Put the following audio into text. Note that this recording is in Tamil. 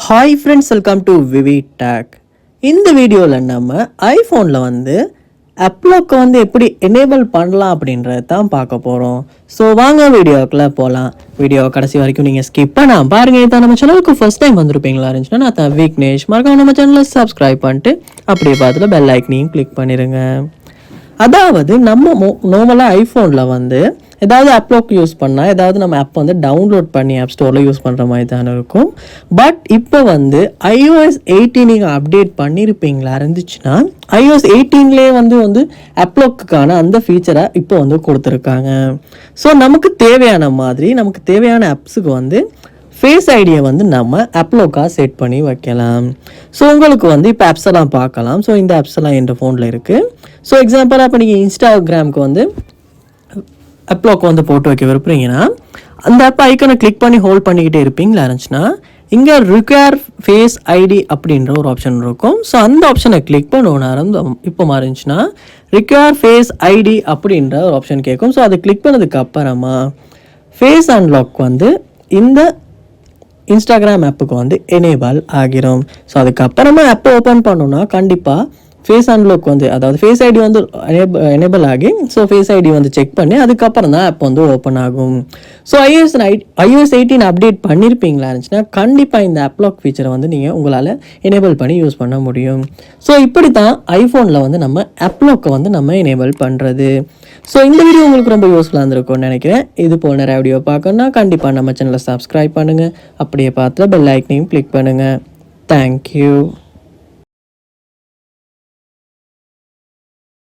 Hi friends, welcome to VV tech. இந்த வீடியோவில் நம்ம ஐஃபோனில் வந்து அப்லாக்கை வந்து எப்படி எனேபிள் பண்ணலாம் அப்படின்றத தான் பார்க்க போகிறோம். ஸோ வாங்க வீடியோக்குள்ளே போகலாம். வீடியோ கடைசி வரைக்கும் நீங்கள் ஸ்கிப் பண்ணால் பாருங்கள். இதான் நம்ம சேனலுக்கு ஃபர்ஸ்ட் டைம் வந்திருப்பீங்களா இருந்துச்சுன்னா நான் தான் விக்னேஷ். மறக்காம நம்ம சேனலை சப்ஸ்கிரைப் பண்ணிட்டு அப்படியே பார்த்துட்டு பெல் ஐக்கனையும் கிளிக் பண்ணிடுங்க. அதாவது நம்ம நார்மலாக ஐஃபோனில் வந்து ஏதாவது அப்லாக் யூஸ் பண்ணால் ஏதாவது நம்ம ஆப் வந்து டவுன்லோட் பண்ணி ஆப் ஸ்டோரில் யூஸ் பண்ணுற மாதிரி தானே இருக்கும். பட் இப்போ வந்து iOS 18 நீங்கள் அப்டேட் பண்ணியிருப்பீங்களா இருந்துச்சுன்னா iOS 18லேயே வந்து அப்லாக்குக்கான அந்த ஃபீச்சரை இப்போ வந்து கொடுத்துருக்காங்க. ஸோ நமக்கு தேவையான மாதிரி நமக்கு தேவையான ஆப்ஸுக்கு வந்து ஃபேஸ் ஐடியை வந்து நம்ம அப்லோக்காக செட் பண்ணி வைக்கலாம். ஸோ உங்களுக்கு வந்து இப்போ ஆப்ஸ் எல்லாம் பார்க்கலாம். ஸோ இந்த ஆப்ஸ் எல்லாம் என் ஃபோனில் இருக்குது. ஸோ எக்ஸாம்பிளாக இப்போ நீங்கள் இன்ஸ்டாகிராமுக்கு வந்து அப்லாக் வந்து போட்டு வைக்க விரும்புகிறீங்கன்னா அந்த ஆப் ஐக்கனை கிளிக் பண்ணி ஹோல்ட் பண்ணிக்கிட்டே இருப்பீங்களா இருந்துச்சுன்னா இங்கே ரிக்வயர் ஃபேஸ் ஐடி அப்படின்ற ஒரு ஆப்ஷன் இருக்கும். ஸோ அந்த ஆப்ஷனை கிளிக் பண்ண இப்போ மாறிச்சுன்னா ரிக்வயர் ஃபேஸ் ஐடி அப்படின்ற ஒரு ஆப்ஷன் கேட்கும். ஸோ அதை கிளிக் பண்ணதுக்கு அப்புறமா ஃபேஸ் அன்லாக் வந்து இந்த இன்ஸ்டாகிராம் ஆப்புக்கு வந்து எனேபிள் ஆகிரும். ஸோ அதுக்கப்புறமா ஆப்பை ஓப்பன் பண்ணோன்னா கண்டிப்பாக ஃபேஸ் அன்லாக் வந்து அதாவது ஃபேஸ் ஐடி வந்து எனேபிள் ஆகி ஸோ ஃபேஸ் ஐடி வந்து செக் பண்ணி அதுக்கப்புறம் தான் ஆப் வந்து ஓப்பன் ஆகும். ஸோ iOS 18 அப்டேட் பண்ணியிருப்பீங்களா இருந்துச்சுன்னா கண்டிப்பாக இந்த அப்லாக் ஃபீச்சரை வந்து நீங்கள் உங்களால் எனேபிள் பண்ணி யூஸ் பண்ண முடியும். ஸோ இப்படி தான் ஐஃபோனில் வந்து நம்ம அப்லாக்கை வந்து நம்ம எனேபிள் பண்ணுறது. ஸோ இந்த வீடியோ உங்களுக்கு ரொம்ப யூஸ்ஃபுல்லாக இருந்திருக்கும்னு நினைக்கிறேன். இது போல் நிறைய வீடியோ பார்க்கணுன்னா கண்டிப்பாக நம்ம சேனலை சப்ஸ்கிரைப் பண்ணுங்கள். அப்படியே பார்த்து பெல் ஐக்கனையும் கிளிக் பண்ணுங்கள். தேங்க்யூ.